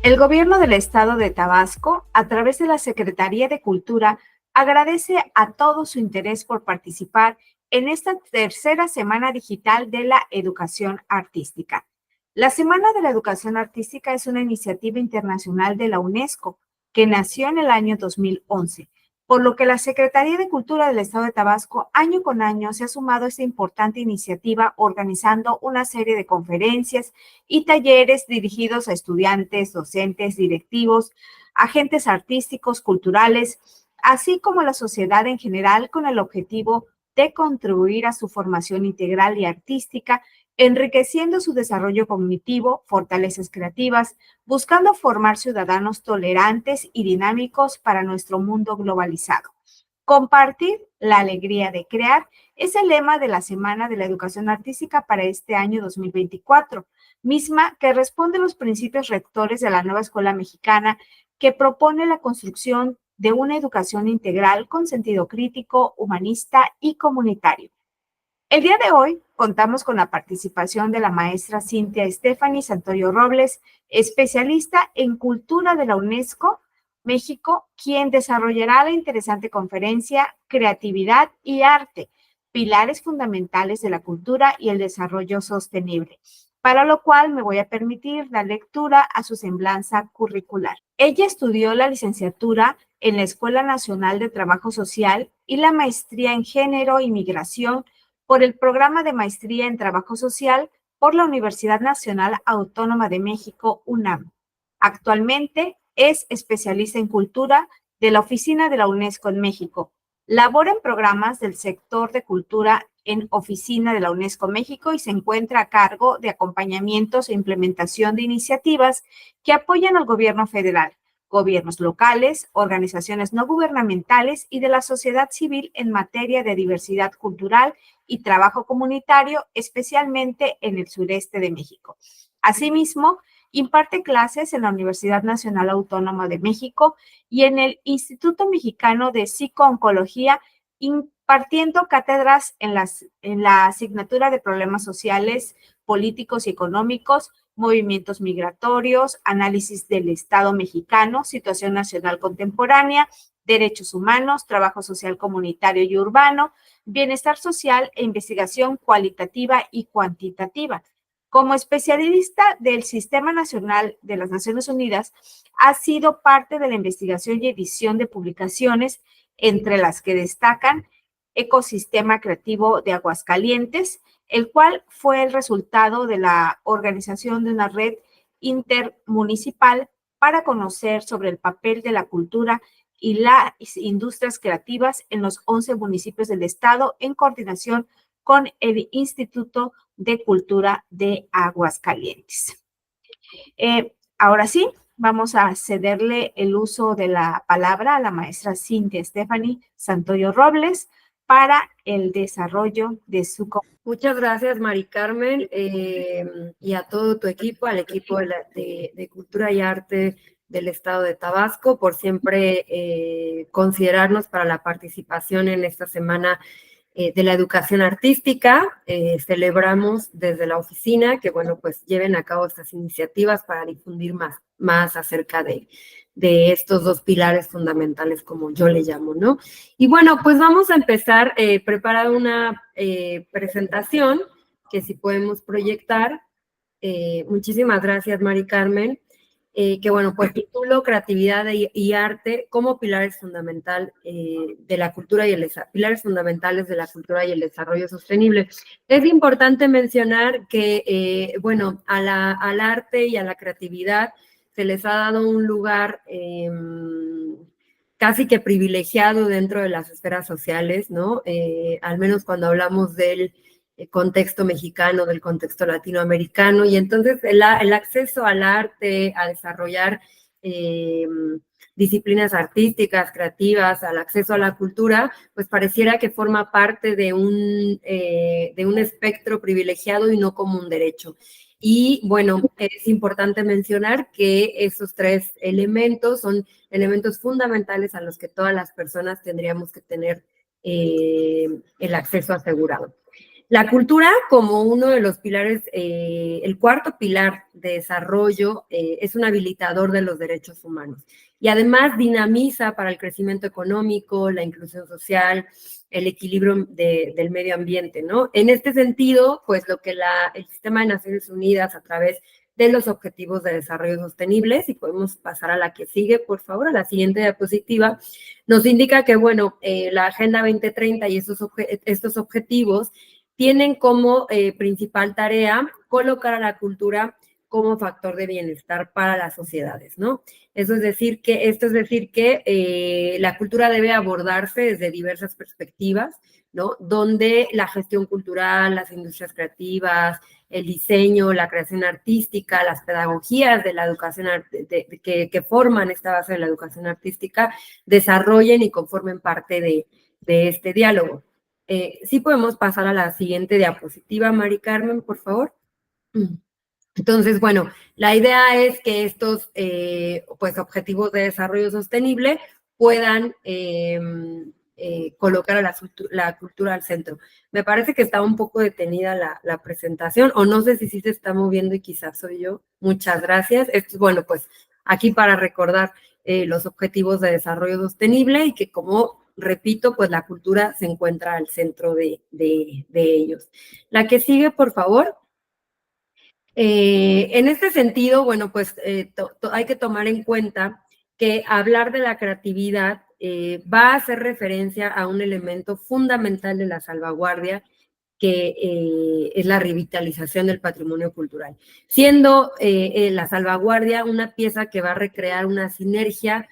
El Gobierno del Estado de Tabasco, a través de la Secretaría de Cultura, agradece a todos su interés por participar en esta tercera Semana Digital de la Educación Artística. La Semana de la Educación Artística es una iniciativa internacional de la UNESCO que nació en el año 2011, por lo que la Secretaría de Cultura del Estado de Tabasco año con año se ha sumado a esta importante iniciativa organizando una serie de conferencias y talleres dirigidos a estudiantes, docentes, directivos, agentes artísticos, culturales, así como la sociedad en general, con el objetivo de contribuir a su formación integral y artística, enriqueciendo su desarrollo cognitivo, fortalezas creativas, buscando formar ciudadanos tolerantes y dinámicos para nuestro mundo globalizado. Compartir la alegría de crear es el lema de la Semana de la Educación Artística para este año 2024, misma que responde a los principios rectores de la nueva escuela mexicana que propone la construcción de una educación integral con sentido crítico, humanista y comunitario. El día de hoy contamos con la participación de la maestra Cintia Stephanie Santoyo Robles, especialista en cultura de la UNESCO México, quien desarrollará la interesante conferencia Creatividad y Arte, pilares fundamentales de la cultura y el desarrollo sostenible, para lo cual me voy a permitir la lectura a su semblanza curricular. Ella estudió la licenciatura en la Escuela Nacional de Trabajo Social y la maestría en Género y Migración por el Programa de Maestría en Trabajo Social por la Universidad Nacional Autónoma de México, UNAM. Actualmente es especialista en cultura de la Oficina de la UNESCO en México. Labora en programas del sector de cultura en Oficina de la UNESCO México y se encuentra a cargo de acompañamientos e implementación de iniciativas que apoyan al gobierno federal, gobiernos locales, organizaciones no gubernamentales y de la sociedad civil en materia de diversidad cultural y trabajo comunitario, especialmente en el sureste de México. Asimismo, imparte clases en la Universidad Nacional Autónoma de México y en el Instituto Mexicano de Psicooncología, impartiendo cátedras en la asignatura de problemas sociales, políticos y económicos, movimientos migratorios, análisis del Estado mexicano, situación nacional contemporánea, derechos humanos, trabajo social comunitario y urbano, bienestar social e investigación cualitativa y cuantitativa. Como especialista del Sistema Nacional de las Naciones Unidas, ha sido parte de la investigación y edición de publicaciones, entre las que destacan Ecosistema Creativo de Aguascalientes, el cual fue el resultado de la organización de una red intermunicipal para conocer sobre el papel de la cultura y las industrias creativas en los 11 municipios del estado en coordinación con el Instituto de Cultura de Aguascalientes. Ahora sí, vamos a cederle el uso de la palabra a la maestra Cintia Stephanie Santoyo Robles para el desarrollo de su... Muchas gracias, Mari Carmen, y a todo tu equipo, al equipo de Cultura y Arte del Estado de Tabasco, por siempre considerarnos para la participación en esta semana de la educación artística. Celebramos desde la oficina que, bueno, pues lleven a cabo estas iniciativas para difundir más acerca de estos dos pilares fundamentales, como yo le llamo, ¿no? Y bueno, pues vamos a empezar, preparar una presentación que si podemos proyectar. Muchísimas gracias, Mari Carmen. Que bueno, pues titulo Creatividad y Arte como pilares fundamentales de la cultura y pilares fundamentales de la cultura y el desarrollo sostenible. Es importante mencionar que, bueno, al arte y a la creatividad se les ha dado un lugar casi que privilegiado dentro de las esferas sociales, ¿no? Al menos cuando hablamos del contexto mexicano, del contexto latinoamericano, y entonces el acceso al arte, a desarrollar disciplinas artísticas, creativas, al acceso a la cultura, pues pareciera que forma parte de un espectro privilegiado y no como un derecho. Y bueno, es importante mencionar que esos tres elementos son elementos fundamentales a los que todas las personas tendríamos que tener el acceso asegurado. La cultura como uno de los pilares, el cuarto pilar de desarrollo, es un habilitador de los derechos humanos y además dinamiza para el crecimiento económico, la inclusión social, el equilibrio del medio ambiente, ¿no? En este sentido, pues lo que el Sistema de Naciones Unidas a través de los Objetivos de Desarrollo Sostenible, si podemos pasar a la que sigue, por favor, a la siguiente diapositiva, nos indica que, bueno, la Agenda 2030 y estos objetivos tienen como principal tarea colocar a la cultura como factor de bienestar para las sociedades, ¿no? Esto es decir que la cultura debe abordarse desde diversas perspectivas, ¿no? Donde la gestión cultural, las industrias creativas, el diseño, la creación artística, las pedagogías de la educación que forman esta base de la educación artística, desarrollen y conformen parte de este diálogo. Sí podemos pasar a la siguiente diapositiva, Mari Carmen, por favor. Entonces, bueno, la idea es que estos pues, objetivos de desarrollo sostenible puedan colocar a la cultura al centro. Me parece que está un poco detenida la presentación, o no sé si sí se está moviendo y quizás soy yo. Muchas gracias. Esto, bueno, pues aquí para recordar los objetivos de desarrollo sostenible y que como repito, pues la cultura se encuentra al centro de ellos. La que sigue, por favor. En este sentido, bueno, pues hay que tomar en cuenta que hablar de la creatividad va a hacer referencia a un elemento fundamental de la salvaguardia, que es la revitalización del patrimonio cultural, siendo la salvaguardia una pieza que va a recrear una sinergia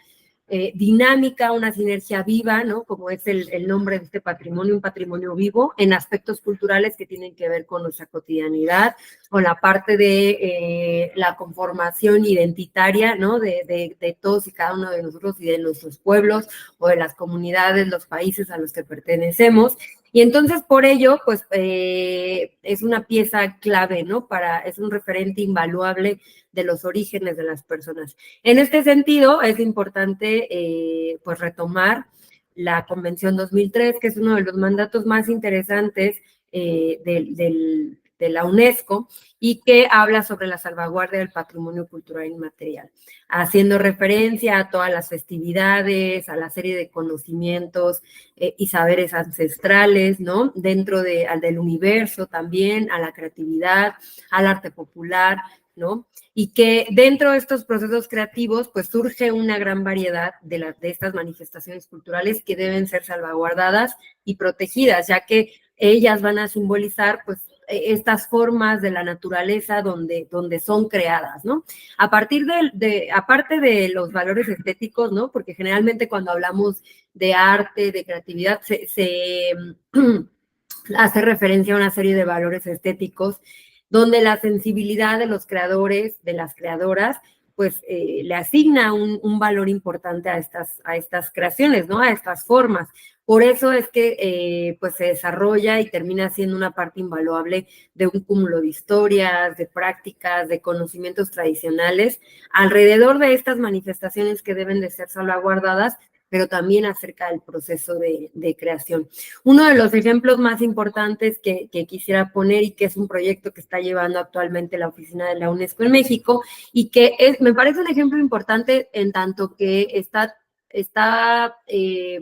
dinámica, una sinergia viva, ¿no? Como es el nombre de este patrimonio, un patrimonio vivo en aspectos culturales que tienen que ver con nuestra cotidianidad, con la parte de la conformación identitaria, ¿no? De todos y cada uno de nosotros y de nuestros pueblos o de las comunidades, los países a los que pertenecemos. Y entonces, por ello, pues, es una pieza clave, ¿no? Es un referente invaluable de los orígenes de las personas. En este sentido, es importante, pues, retomar la Convención 2003, que es uno de los mandatos más interesantes de la UNESCO y que habla sobre la salvaguardia del patrimonio cultural inmaterial, haciendo referencia a todas las festividades, a la serie de conocimientos y saberes ancestrales, ¿no? Dentro del universo también, a la creatividad, al arte popular, ¿no? Y que dentro de estos procesos creativos, pues surge una gran variedad de estas manifestaciones culturales que deben ser salvaguardadas y protegidas, ya que ellas van a simbolizar, pues, estas formas de la naturaleza donde son creadas, ¿no? Aparte de los valores estéticos, ¿no? Porque generalmente cuando hablamos de arte, de creatividad, se hace referencia a una serie de valores estéticos donde la sensibilidad de los creadores, de las creadoras, pues le asigna un valor importante a estas creaciones, ¿no? A estas formas. Por eso es que pues se desarrolla y termina siendo una parte invaluable de un cúmulo de historias, de prácticas, de conocimientos tradicionales alrededor de estas manifestaciones que deben de ser salvaguardadas, pero también acerca del proceso de creación. Uno de los ejemplos más importantes que quisiera poner y que es un proyecto que está llevando actualmente la oficina de la UNESCO en México y que me parece un ejemplo importante en tanto que está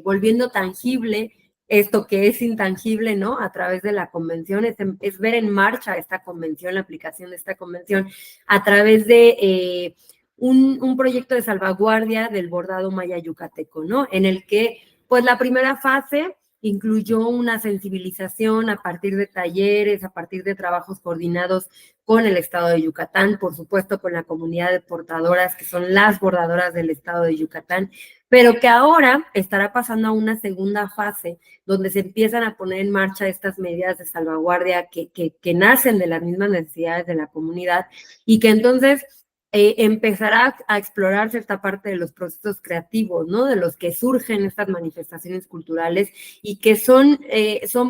volviendo tangible esto que es intangible, ¿no? A través de la convención, es ver en marcha esta convención, la aplicación de esta convención, a través de un proyecto de salvaguardia del bordado maya yucateco, ¿no? En el que, pues, la primera fase incluyó una sensibilización a partir de talleres, a partir de trabajos coordinados con el estado de Yucatán, por supuesto con la comunidad de portadoras, que son las bordadoras del estado de Yucatán, pero que ahora estará pasando a una segunda fase, donde se empiezan a poner en marcha estas medidas de salvaguardia que nacen de las mismas necesidades de la comunidad y que entonces empezará a explorarse esta parte de los procesos creativos, ¿no? De los que surgen estas manifestaciones culturales y que son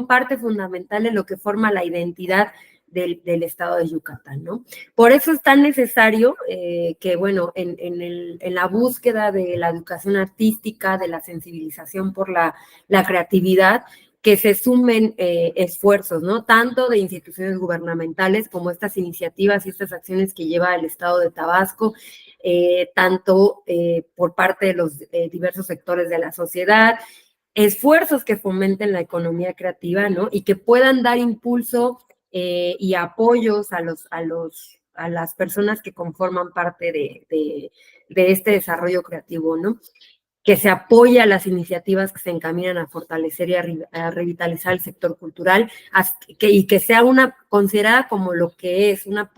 parte fundamental de lo que forma la identidad del estado de Yucatán, ¿no? Por eso es tan necesario que, bueno, en la búsqueda de la educación artística, de la sensibilización por la creatividad, que se sumen esfuerzos, ¿no? Tanto de instituciones gubernamentales como estas iniciativas y estas acciones que lleva el Estado de Tabasco, tanto por parte de los diversos sectores de la sociedad, esfuerzos que fomenten la economía creativa, ¿no? Y que puedan dar impulso y apoyos a las personas que conforman parte de este desarrollo creativo, ¿no? Que se apoya a las iniciativas que se encaminan a fortalecer y a revitalizar el sector cultural y que sea considerada como lo que es una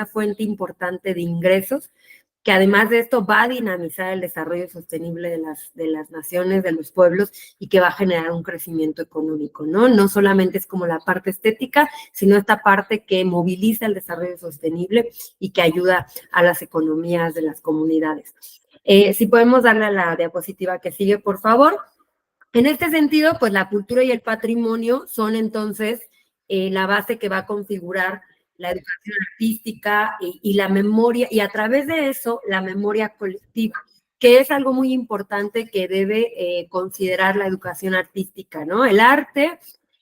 fuente importante de ingresos, que además de esto va a dinamizar el desarrollo sostenible de las naciones, de los pueblos, y que va a generar un crecimiento económico, ¿no? No solamente es como la parte estética, sino esta parte que moviliza el desarrollo sostenible y que ayuda a las economías de las comunidades. Si podemos darle a la diapositiva que sigue, por favor. En este sentido, pues la cultura y el patrimonio son entonces la base que va a configurar la educación artística y la memoria, y a través de eso, la memoria colectiva, que es algo muy importante que debe considerar la educación artística, ¿no? El arte,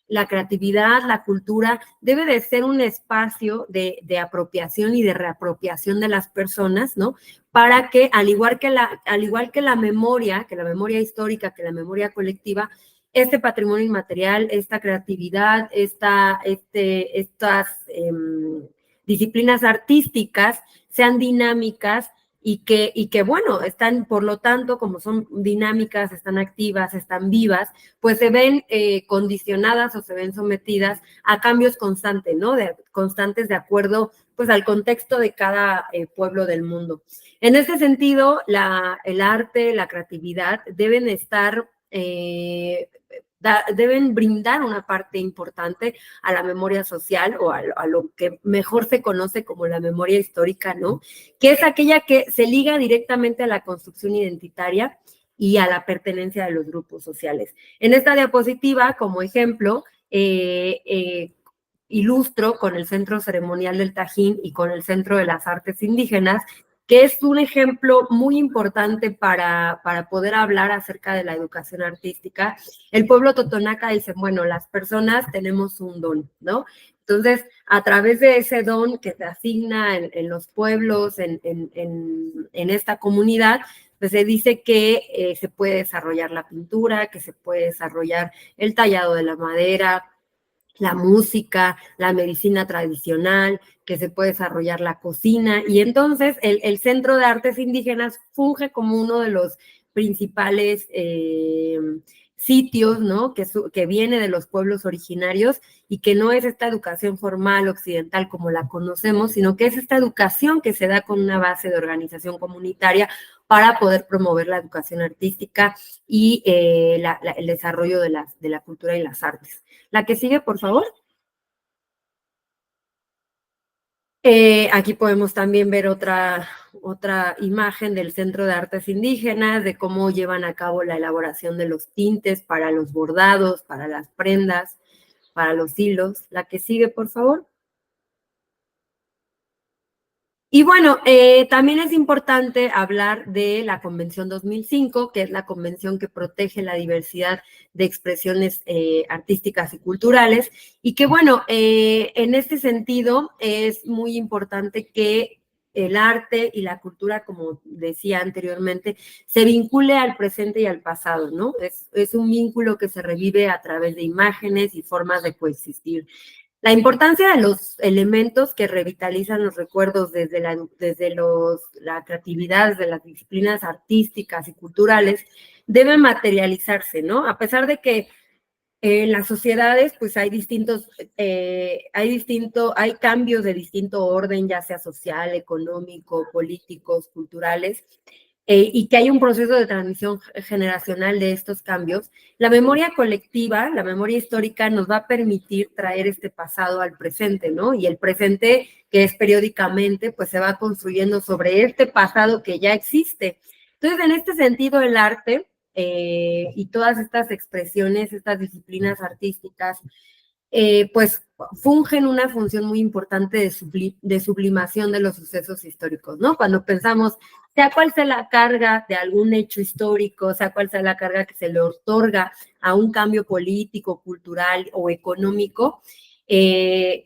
la creatividad, la cultura, debe de ser un espacio de apropiación y de reapropiación de las personas, ¿no? Para que, al igual que la memoria histórica, que la memoria colectiva, este patrimonio inmaterial, esta creatividad, estas disciplinas artísticas sean dinámicas y que, bueno, están, por lo tanto, como son dinámicas, están activas, están vivas, pues se ven condicionadas o se ven sometidas a cambios constantes, ¿no? Constantes de acuerdo, pues, al contexto de cada pueblo del mundo. En este sentido, el arte, la creatividad deben estar deben brindar una parte importante a la memoria social o a lo que mejor se conoce como la memoria histórica, ¿no? Que es aquella que se liga directamente a la construcción identitaria y a la pertenencia de los grupos sociales. En esta diapositiva, como ejemplo, ilustro con el Centro Ceremonial del Tajín y con el Centro de las Artes Indígenas, que es un ejemplo muy importante para poder hablar acerca de la educación artística. El pueblo totonaca dice, bueno, las personas tenemos un don, ¿no? Entonces, a través de ese don que se asigna en los pueblos, en esta comunidad, pues se dice que se puede desarrollar la pintura, que se puede desarrollar el tallado de la madera, la música, la medicina tradicional, que se puede desarrollar la cocina. Y entonces el Centro de Artes Indígenas funge como uno de los principales sitios, ¿no? Que viene de los pueblos originarios y que no es esta educación formal occidental como la conocemos, sino que es esta educación que se da con una base de organización comunitaria para poder promover la educación artística y el desarrollo de la cultura y las artes. La que sigue, por favor. Aquí podemos también ver otra imagen del Centro de Artes Indígenas, de cómo llevan a cabo la elaboración de los tintes para los bordados, para las prendas, para los hilos. La que sigue, por favor. Y bueno, también es importante hablar de la Convención 2005, que es la convención que protege la diversidad de expresiones artísticas y culturales, y que bueno, en este sentido es muy importante que el arte y la cultura, como decía anteriormente, se vincule al presente y al pasado, ¿no? Es un vínculo que se revive a través de imágenes y formas de coexistir. La importancia de los elementos que revitalizan los recuerdos desde la creatividad, de las disciplinas artísticas y culturales, debe materializarse, ¿no? A pesar de que en las sociedades, pues hay hay cambios de distinto orden, ya sea social, económico, políticos, culturales, y que hay un proceso de transmisión generacional de estos cambios. La memoria colectiva, la memoria histórica, nos va a permitir traer este pasado al presente, ¿no? Y el presente, que es periódicamente, pues se va construyendo sobre este pasado que ya existe. Entonces, en este sentido, el arte y todas estas expresiones, estas disciplinas artísticas, pues fungen una función muy importante de sublimación de los sucesos históricos, ¿no? Cuando pensamos, sea cual sea la carga de algún hecho histórico, sea cual sea la carga que se le otorga a un cambio político, cultural o económico,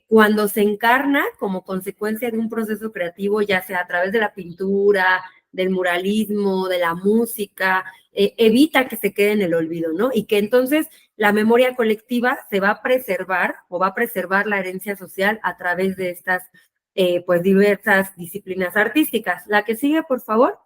cuando se encarna como consecuencia de un proceso creativo, ya sea a través de la pintura, del muralismo, de la música, evita que se quede en el olvido, ¿no? Y que entonces la memoria colectiva se va a preservar o va a preservar la herencia social a través de estas pues diversas disciplinas artísticas. La que sigue, por favor.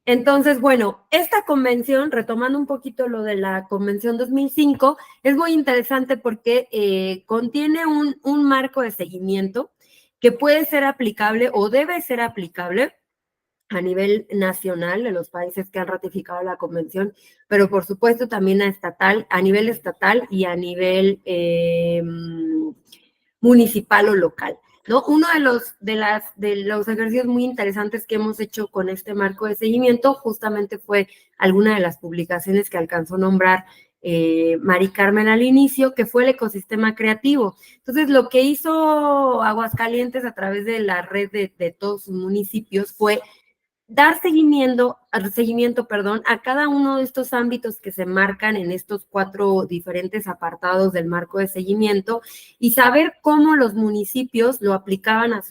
Entonces, bueno, esta convención, retomando un poquito lo de la Convención 2005, es muy interesante porque contiene un marco de seguimiento que puede ser aplicable o debe ser aplicable a nivel nacional de los países que han ratificado la convención, pero por supuesto también a nivel estatal y a nivel municipal o local. ¿No? Uno de los ejercicios muy interesantes que hemos hecho con este marco de seguimiento justamente fue alguna de las publicaciones que alcanzó a nombrar Mari Carmen al inicio, que fue el ecosistema creativo. Entonces, lo que hizo Aguascalientes a través de la red de todos sus municipios fue dar seguimiento, a cada uno de estos ámbitos que se marcan en estos 4 diferentes apartados del marco de seguimiento y saber cómo los municipios lo aplicaban a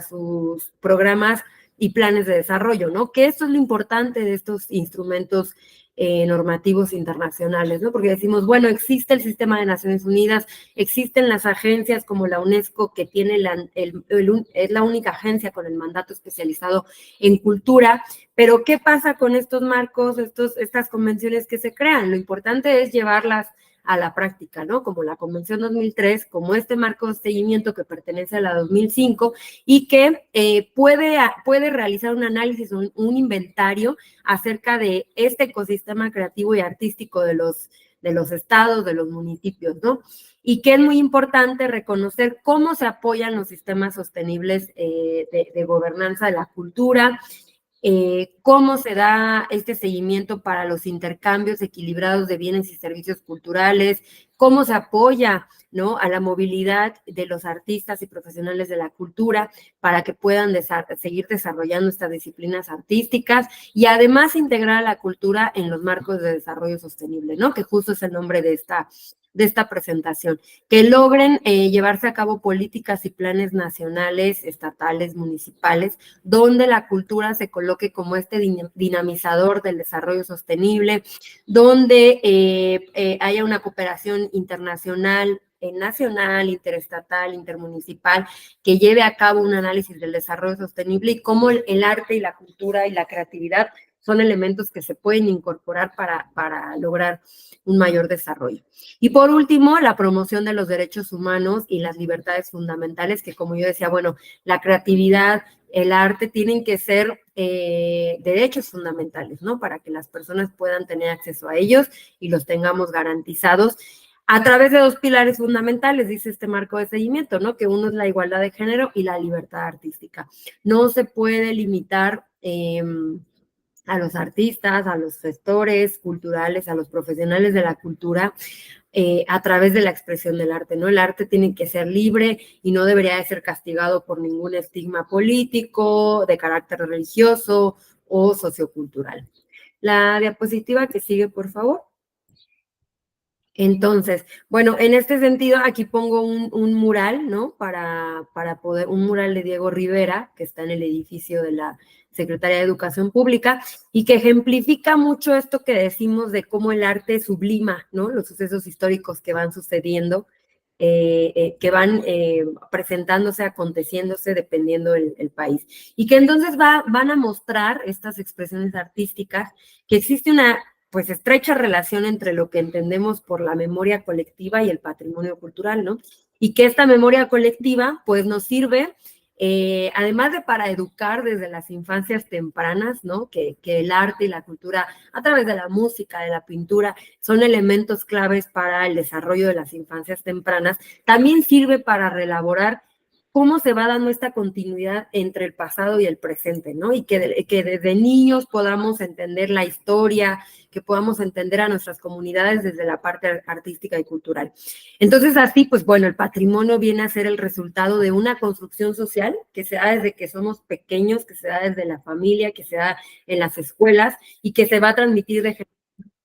sus programas y planes de desarrollo, ¿no? Que esto es lo importante de estos instrumentos normativos internacionales, ¿no? Porque decimos, bueno, existe el sistema de Naciones Unidas, existen las agencias como la UNESCO, que tiene es la única agencia con el mandato especializado en cultura, pero ¿qué pasa con estos marcos, estas convenciones que se crean? Lo importante es llevarlas a la práctica, ¿no? Como la Convención 2003, como este marco de seguimiento que pertenece a la 2005 y que puede realizar un análisis, un inventario acerca de este ecosistema creativo y artístico de los estados, de los municipios, ¿no? Y que es muy importante reconocer cómo se apoyan los sistemas sostenibles de gobernanza de la cultura, cómo se da este seguimiento para los intercambios equilibrados de bienes y servicios culturales, cómo se apoya, ¿no?, a la movilidad de los artistas y profesionales de la cultura para que puedan seguir desarrollando estas disciplinas artísticas y además integrar a la cultura en los marcos de desarrollo sostenible, ¿no?, que justo es el nombre de esta presentación, que logren llevarse a cabo políticas y planes nacionales, estatales, municipales, donde la cultura se coloque como este dinamizador del desarrollo sostenible, donde haya una cooperación internacional, nacional, interestatal, intermunicipal, que lleve a cabo un análisis del desarrollo sostenible y cómo el arte y la cultura y la creatividad son elementos que se pueden incorporar para lograr un mayor desarrollo. Y por último, la promoción de los derechos humanos y las libertades fundamentales, que como yo decía, bueno, la creatividad, el arte tienen que ser derechos fundamentales, ¿no? Para que las personas puedan tener acceso a ellos y los tengamos garantizados a través de 2 pilares fundamentales, dice este marco de seguimiento, ¿no? Que uno es la igualdad de género y la libertad artística. No se puede limitar a los artistas, a los gestores culturales, a los profesionales de la cultura, a través de la expresión del arte, ¿no? El arte tiene que ser libre y no debería de ser castigado por ningún estigma político, de carácter religioso o sociocultural. La diapositiva que sigue, por favor. Entonces, bueno, en este sentido, aquí pongo un mural, ¿no? Para poder, un mural de Diego Rivera, que está en el edificio de la Secretaría de Educación Pública, y que ejemplifica mucho esto que decimos de cómo el arte sublima, ¿no? Los sucesos históricos que van sucediendo, que van presentándose, aconteciéndose, dependiendo el país. Y que entonces van a mostrar estas expresiones artísticas, que existe una pues estrecha relación entre lo que entendemos por la memoria colectiva y el patrimonio cultural, ¿no? Y que esta memoria colectiva, pues nos sirve, además de para educar desde las infancias tempranas, ¿no? Que el arte y la cultura, a través de la música, de la pintura, son elementos claves para el desarrollo de las infancias tempranas, también sirve para reelaborar cómo se va dando esta continuidad entre el pasado y el presente, ¿no? Y que desde niños podamos entender la historia, que podamos entender a nuestras comunidades desde la parte artística y cultural. Entonces, así, pues bueno, el patrimonio viene a ser el resultado de una construcción social que se da desde que somos pequeños, que se da desde la familia, que se da en las escuelas y que se va a transmitir de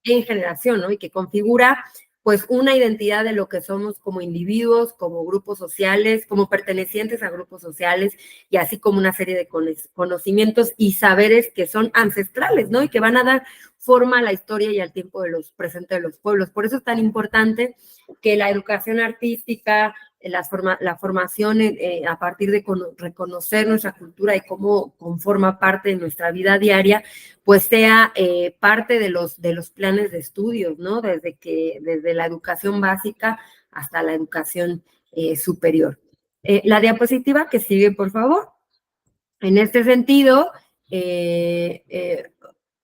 en generación, ¿no? Y que configura pues una identidad de lo que somos como individuos, como grupos sociales, como pertenecientes a grupos sociales y así como una serie de conocimientos y saberes que son ancestrales, ¿no? Y que van a dar forma a la historia y al tiempo de los presentes de los pueblos. Por eso es tan importante que la educación artística, la formación a partir de reconocer nuestra cultura y cómo conforma parte de nuestra vida diaria, pues sea parte de los planes de estudios, ¿no? Desde la educación básica hasta la educación superior. La diapositiva que sigue, por favor. En este sentido,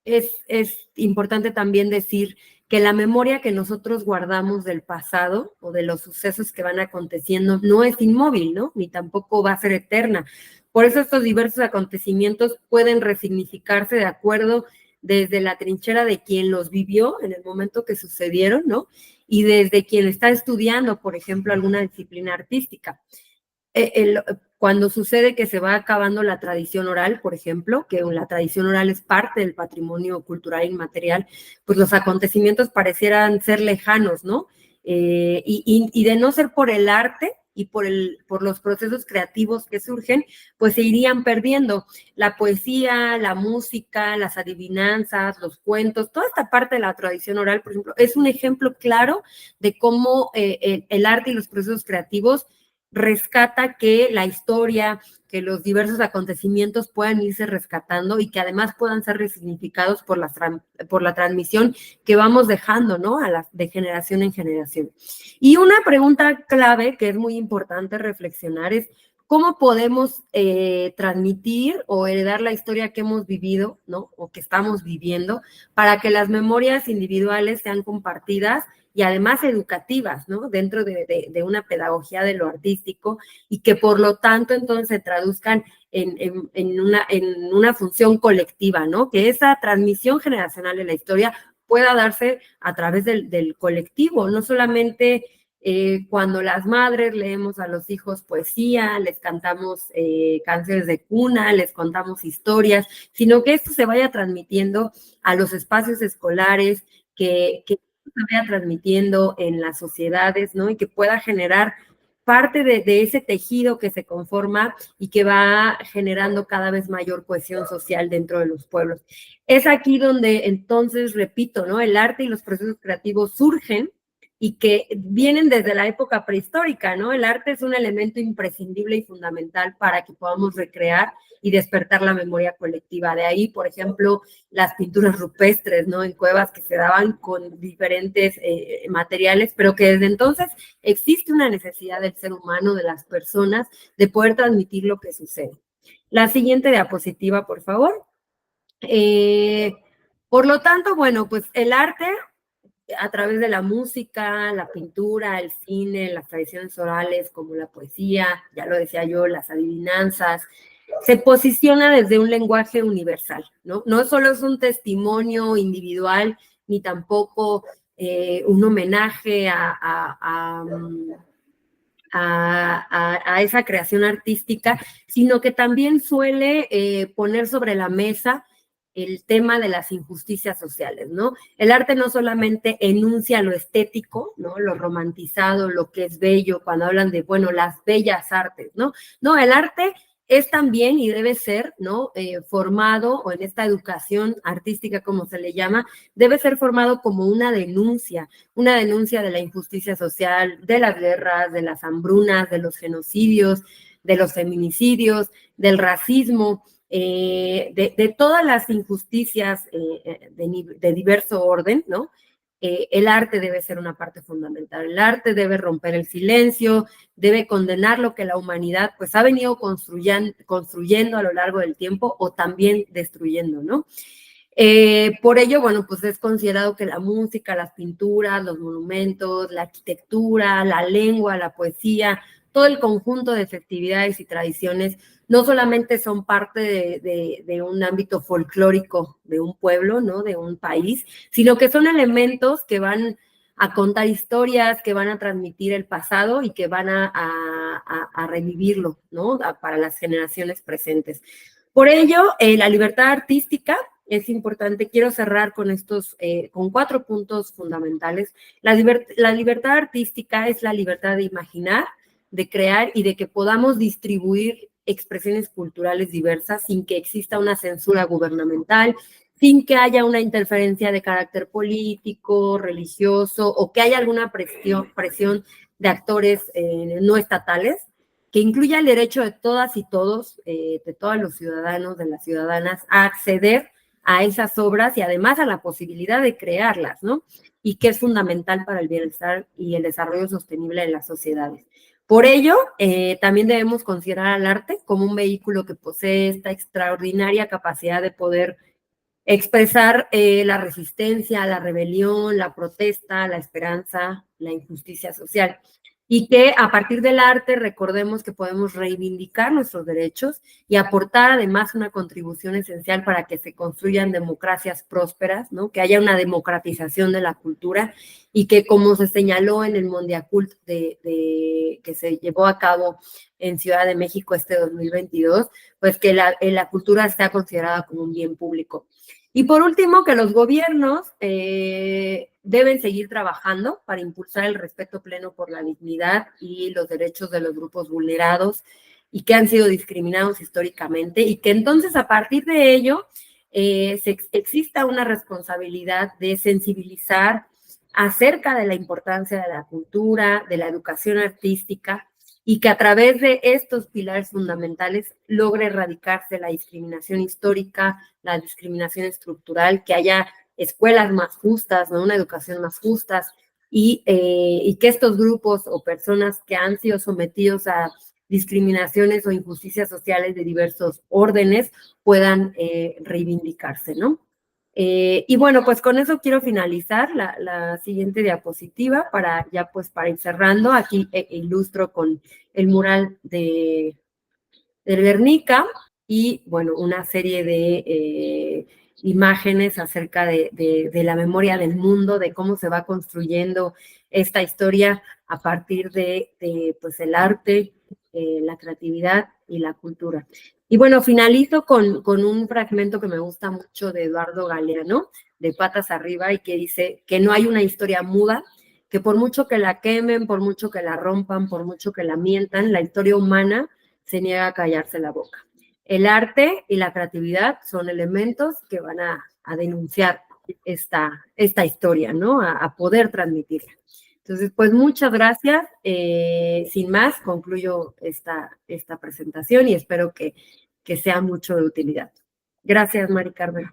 es importante también decir que la memoria que nosotros guardamos del pasado o de los sucesos que van aconteciendo no es inmóvil, ¿no? Ni tampoco va a ser eterna. Por eso estos diversos acontecimientos pueden resignificarse de acuerdo desde la trinchera de quien los vivió en el momento que sucedieron, ¿no? Y desde quien está estudiando, por ejemplo, alguna disciplina artística. Cuando sucede que se va acabando la tradición oral, por ejemplo, que la tradición oral es parte del patrimonio cultural inmaterial, pues los acontecimientos parecieran ser lejanos, ¿no? Y de no ser por el arte y por los procesos creativos que surgen, pues se irían perdiendo. La poesía, la música, las adivinanzas, los cuentos, toda esta parte de la tradición oral, por ejemplo, es un ejemplo claro de cómo el arte y los procesos creativos rescata que la historia, que los diversos acontecimientos puedan irse rescatando y que además puedan ser resignificados por la transmisión que vamos dejando, ¿no? De generación en generación. Y una pregunta clave que es muy importante reflexionar es cómo podemos transmitir o heredar la historia que hemos vivido, ¿no? O que estamos viviendo para que las memorias individuales sean compartidas y además educativas, ¿no? Dentro de una pedagogía de lo artístico y que por lo tanto entonces se traduzcan en una función colectiva, ¿no? Que esa transmisión generacional de la historia pueda darse a través del colectivo, no solamente cuando las madres leemos a los hijos poesía, les cantamos canciones de cuna, les contamos historias, sino que esto se vaya transmitiendo a los espacios escolares, que se vaya transmitiendo en las sociedades, ¿no? Y que pueda generar parte de ese tejido que se conforma y que va generando cada vez mayor cohesión social dentro de los pueblos. Es aquí donde entonces, repito, ¿no? El arte y los procesos creativos surgen y que vienen desde la época prehistórica, ¿no? El arte es un elemento imprescindible y fundamental para que podamos recrear y despertar la memoria colectiva. De ahí, por ejemplo, las pinturas rupestres, ¿no? En cuevas que se daban con diferentes materiales, pero que desde entonces existe una necesidad del ser humano, de las personas, de poder transmitir lo que sucede. La siguiente diapositiva, por favor. Por lo tanto, bueno, pues el arte a través de la música, la pintura, el cine, las tradiciones orales como la poesía, ya lo decía yo, las adivinanzas, se posiciona desde un lenguaje universal, ¿no? No solo es un testimonio individual, ni tampoco un homenaje a esa creación artística, sino que también suele poner sobre la mesa el tema de las injusticias sociales, ¿no? El arte no solamente enuncia lo estético, ¿no? Lo romantizado, lo que es bello, cuando hablan de, bueno, las bellas artes, ¿no? No, el arte es también y debe ser, ¿no? Formado, o en esta educación artística, como se le llama, debe ser formado como una denuncia de la injusticia social, de las guerras, de las hambrunas, de los genocidios, de los feminicidios, del racismo, de todas las injusticias de diverso orden, ¿no? El arte debe ser una parte fundamental. El arte debe romper el silencio, debe condenar lo que la humanidad pues ha venido construyendo a lo largo del tiempo o también destruyendo, ¿no? Por ello, bueno, pues es considerado que la música, las pinturas, los monumentos, la arquitectura, la lengua, la poesía, todo el conjunto de festividades y tradiciones no solamente son parte de un ámbito folclórico de un pueblo, ¿no? De un país, sino que son elementos que van a contar historias, que van a transmitir el pasado y que van a revivirlo, ¿no? Para las generaciones presentes. Por ello, la libertad artística es importante. Quiero cerrar con con 4 puntos fundamentales. La libertad artística es la libertad de imaginar, de crear y de que podamos distribuir expresiones culturales diversas sin que exista una censura gubernamental, sin que haya una interferencia de carácter político, religioso o que haya alguna presión de actores no estatales, que incluya el derecho de todas y todos, de todos los ciudadanos, de las ciudadanas, a acceder a esas obras y además a la posibilidad de crearlas, ¿no? Y que es fundamental para el bienestar y el desarrollo sostenible de las sociedades. Por ello, también debemos considerar al arte como un vehículo que posee esta extraordinaria capacidad de poder expresar la resistencia, la rebelión, la protesta, la esperanza, la injusticia social. Y que a partir del arte recordemos que podemos reivindicar nuestros derechos y aportar además una contribución esencial para que se construyan democracias prósperas, ¿no? Que haya una democratización de la cultura y que, como se señaló en el Mondiacult que se llevó a cabo en Ciudad de México este 2022, pues que la cultura sea considerada como un bien público. Y por último, que los gobiernos deben seguir trabajando para impulsar el respeto pleno por la dignidad y los derechos de los grupos vulnerados y que han sido discriminados históricamente, y que entonces a partir de ello exista una responsabilidad de sensibilizar acerca de la importancia de la cultura, de la educación artística, y que a través de estos pilares fundamentales logre erradicarse la discriminación histórica, la discriminación estructural, que haya escuelas más justas, ¿no? Una educación más justa, y que estos grupos o personas que han sido sometidos a discriminaciones o injusticias sociales de diversos órdenes puedan reivindicarse, ¿no? Y bueno, pues con eso quiero finalizar la siguiente diapositiva para ir cerrando. Aquí ilustro con el mural de Guernica y bueno, una serie de imágenes acerca de la memoria del mundo, de cómo se va construyendo esta historia a partir de pues el arte, la creatividad y la cultura. Y bueno, finalizo con un fragmento que me gusta mucho de Eduardo Galeano, de Patas Arriba, y que dice que no hay una historia muda, que por mucho que la quemen, por mucho que la rompan, por mucho que la mientan, la historia humana se niega a callarse la boca. El arte y la creatividad son elementos que van a denunciar esta historia, ¿no? A poder transmitirla. Entonces, pues muchas gracias. Sin más, concluyo esta presentación y espero que sea mucho de utilidad. Gracias, Mari Carmen.